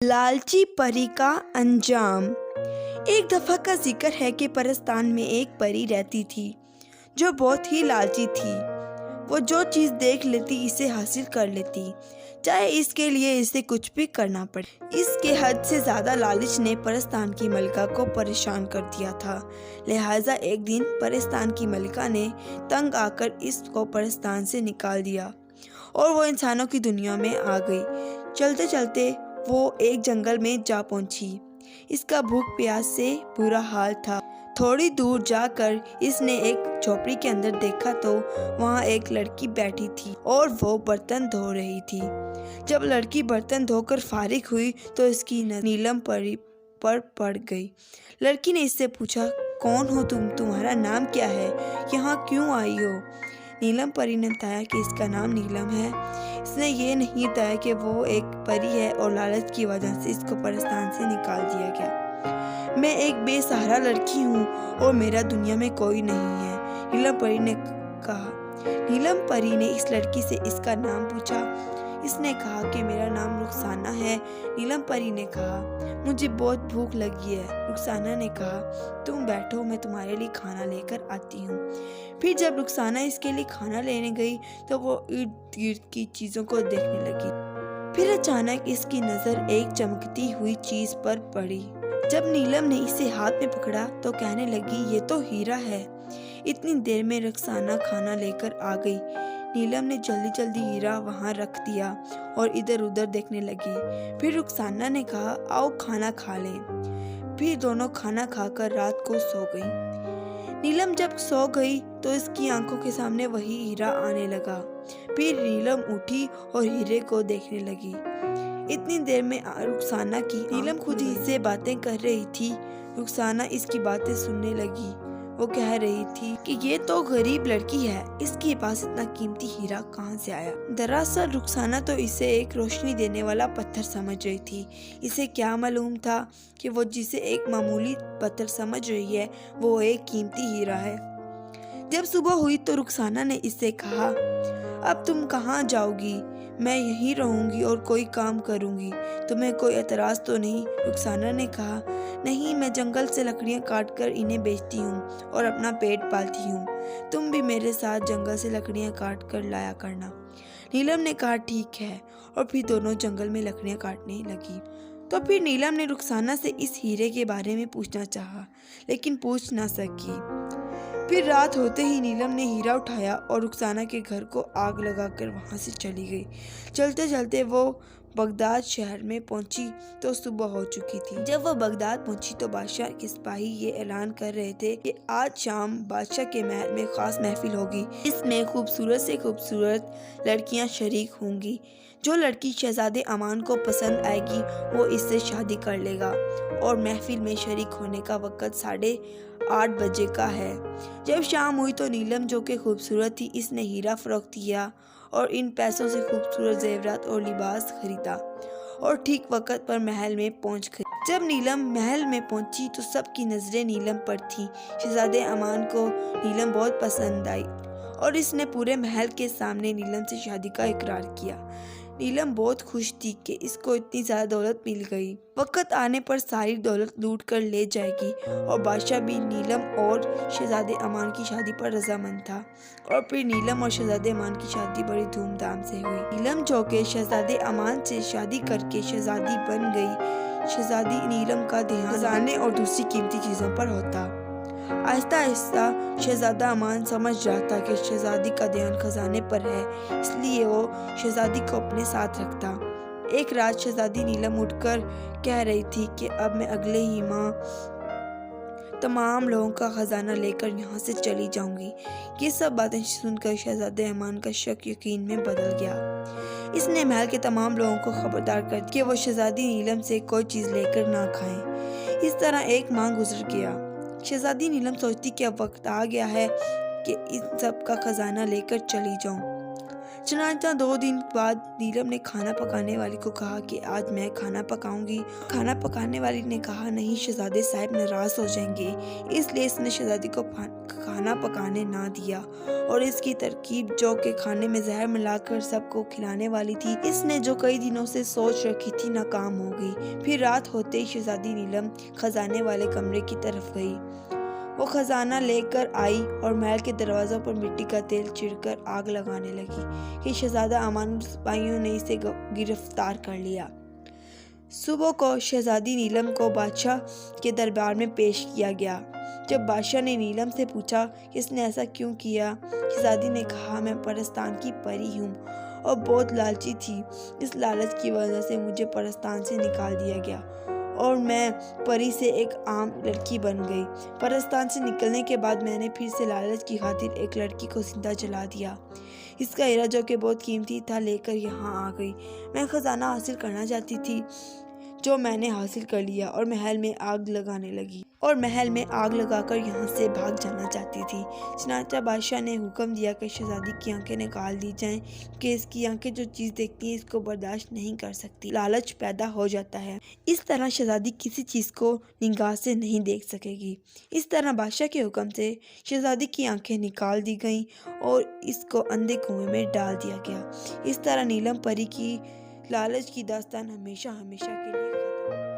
लालची परी का अंजाम। एक दफ़ा का जिक्र है कि परस्तान में एक परी रहती थी जो बहुत ही लालची थी। वो जो चीज़ देख लेती इसे हासिल कर लेती, चाहे इसके लिए इसे कुछ भी करना पड़े। इसके हद से ज़्यादा लालच ने परस्तान की मलिका को परेशान कर दिया था। लिहाजा एक दिन परस्तान की मलिका ने तंग आकर इसको परस्तान से निकाल दिया और वो इंसानों की दुनिया में आ गई। चलते चलते वो एक जंगल में जा पहुंची। इसका भूख प्यास से बुरा हाल था। थोड़ी दूर जाकर इसने एक झोपड़ी के अंदर देखा तो वहाँ एक लड़की बैठी थी और वो बर्तन धो रही थी। जब लड़की बर्तन धोकर फारिग हुई तो इसकी नज़र नीलम परी पर पड़ गई। लड़की ने इससे पूछा, कौन हो तुम? तुम्हारा नाम क्या है? यहाँ क्यों आई हो? नीलम परी ने बताया कि इसका नाम नीलम है। इसने ये नहीं बताया कि वो एक परी है और लालच की वजह से इसको परस्तान से निकाल दिया गया। मैं एक बेसहारा लड़की हूँ और मेरा दुनिया में कोई नहीं है, नीलम परी ने कहा। नीलम परी ने इस लड़की से इसका नाम पूछा। इसने कहा कि मेरा नाम रुखसाना है। नीलम परी ने कहा, मुझे बहुत भूख लगी है। रुखसाना ने कहा, तुम बैठो, मैं तुम्हारे लिए खाना लेकर आती हूँ। फिर जब रुखसाना इसके लिए खाना लेने गई तो वो इर्द गिर्द की चीज़ों को देखने लगी। फिर अचानक इसकी नज़र एक चमकती हुई चीज़ पर पड़ी। जब नीलम ने इसे हाथ में पकड़ा तो कहने लगी, ये तो हीरा है। इतनी देर में रुखसाना खाना लेकर आ गई। नीलम ने जल्दी जल्दी हीरा वहाँ रख दिया और इधर उधर देखने लगी। फिर रुखसाना ने कहा, आओ खाना खा लें। फिर दोनों खाना खाकर रात को सो गई। नीलम जब सो गई तो इसकी आंखों के सामने वही हीरा आने लगा। फिर नीलम उठी और हीरे को देखने लगी। इतनी देर में रुखसाना की नीलम खुद ही से बातें कर रही थी। रुखसाना इसकी बातें सुनने लगी। वो कह रही थी कि ये तो गरीब लड़की है, इसके पास इतना कीमती हीरा कहाँ से आया। दरअसल रुखसाना तो इसे एक रोशनी देने वाला पत्थर समझ रही थी। इसे क्या मालूम था कि वो जिसे एक मामूली पत्थर समझ रही है वो एक कीमती हीरा है। जब सुबह हुई तो रुखसाना ने इससे कहा, अब तुम कहाँ जाओगी? मैं यहीं रहूंगी और कोई काम करूंगी। तुम्हें कोई एतराज़ तो नहीं? रुखसाना ने कहा, नहीं, मैं जंगल से लकड़ियाँ काट कर इन्हें बेचती हूँ और अपना पेट पालती हूँ। तुम भी मेरे साथ जंगल से लकड़ियाँ काट कर लाया करना। नीलम ने कहा, ठीक है, और फिर दोनों जंगल में लकड़ियाँ काटने लगी। तो फिर नीलम ने रुखसाना से इस हीरे के बारे में पूछना चाहा, लेकिन पूछ ना सकी। फिर रात होते ही नीलम ने हीरा उठाया और रुखसाना के घर को आग लगाकर वहां से चली गई। चलते चलते वो बगदाद शहर में पहुंची तो सुबह हो चुकी थी। जब वो बगदाद पहुंची तो बादशाह के सिपाही ये ऐलान कर रहे थे कि आज शाम बादशाह के महल में खास महफिल होगी। इसमें खूबसूरत से खूबसूरत लड़कियां शरीक होंगी। जो लड़की शहजादे अमान को पसंद आएगी वो इससे शादी कर लेगा और महफिल में शरीक होने का वक्त 8:30 बजे का है। जब शाम हुई तो नीलम, जो कि खूबसूरत थी, इसने हीरा फरोख्त किया और इन पैसों से खूबसूरत जेवरात और लिबास खरीदा और ठीक वक्त पर महल में पहुंच गई। जब नीलम महल में पहुंची तो सबकी नजरें नीलम पर थीं। शहजादे अमान को नीलम बहुत पसंद आई और इसने पूरे महल के सामने नीलम से शादी का इकरार किया। नीलम बहुत खुश थी कि इसको इतनी ज़्यादा दौलत मिल गई। वक्त आने पर सारी दौलत लूट कर ले जाएगी और बादशाह भी नीलम और शहजादे अमान की शादी पर रजामंद था। और फिर नीलम और शहजादे अमान की शादी बड़ी धूमधाम से हुई। नीलम, जो कि शहजादे अमान से शादी करके शहजादी बन गई, शहजादी नीलम का ध्यान खजाने और दूसरी कीमती चीज़ों पर होता। आहिस्ता आहिस्ता शहजादा अमान समझ रहा था कि शहजादी का ध्यान खजाने पर है, इसलिए वो शहजादी को अपने साथ रखता। एक रात शहजादी नीलम उठकर कह रही थी कि अब मैं अगले ही माह तमाम लोगों का खजाना लेकर यहाँ से चली जाऊंगी। ये सब बातें सुनकर शहजादे अमान का शक यकीन में बदल गया। इसने महल के तमाम लोगों को खबरदार कर दिया कि वो शहजादी नीलम से कोई चीज़ लेकर ना खाएं। इस तरह एक माह गुजर गया। शहजादी नीलम सोचती कि अब वक्त आ गया है कि इन सब का खजाना लेकर चली जाऊं। चनाचा 2 दिन बाद नीलम ने खाना पकाने वाली को कहा कि आज मैं खाना पकाऊंगी। खाना पकाने वाली ने कहा नहीं, शहजादे साहब नाराज हो जाएंगे, इसलिए इसने शहजादी को खाना पकाने ना दिया और इसकी तरकीब जो के खाने में जहर मिलाकर सबको खिलाने वाली थी, इसने जो कई दिनों से सोच रखी थी नाकाम हो गई। फिर रात होते ही शहजादी नीलम खजाने वाले कमरे की तरफ गई। वो खजाना लेकर आई और महल के दरवाजों पर मिट्टी का तेल छिड़कर आग लगाने लगी कि शहजादा अमान सिपाहियों ने इसे गिरफ्तार कर लिया। सुबह को शहजादी नीलम को बादशाह के दरबार में पेश किया गया। जब बादशाह ने नीलम से पूछा कि इसने ऐसा क्यों किया, शहजादी ने कहा मैं परस्तान की परी हूँ और बहुत लालची थी। इस लालच की वजह से मुझे परस्तान से निकाल दिया गया और मैं परी से एक आम लड़की बन गई। परस्तान से निकलने के बाद मैंने फिर से लालच की खातिर एक लड़की को जिंदा जला दिया। इसका हीरा जो कि बहुत कीमती था लेकर यहाँ आ गई। मैं खजाना हासिल करना चाहती थी जो मैंने हासिल कर लिया और महल में आग लगाकर यहाँ से भाग जाना चाहती थी। चनाचा बादशाह ने हुक्म दिया कि शहजादी की आंखें निकाल दी जाएं कि इसकी आंखें जो चीज़ देखती हैं इसको बर्दाश्त नहीं कर सकती। लालच पैदा हो जाता है। इस तरह शहजादी किसी चीज़ को निगाह से नहीं देख सकेगी। इस तरह बादशाह के हुक्म से शहजादी की आंखें निकाल दी गईं और इसको अंधे कुएं में डाल दिया गया। इस तरह नीलम परी की लालच की दास्तान हमेशा हमेशा के लिए खत्म।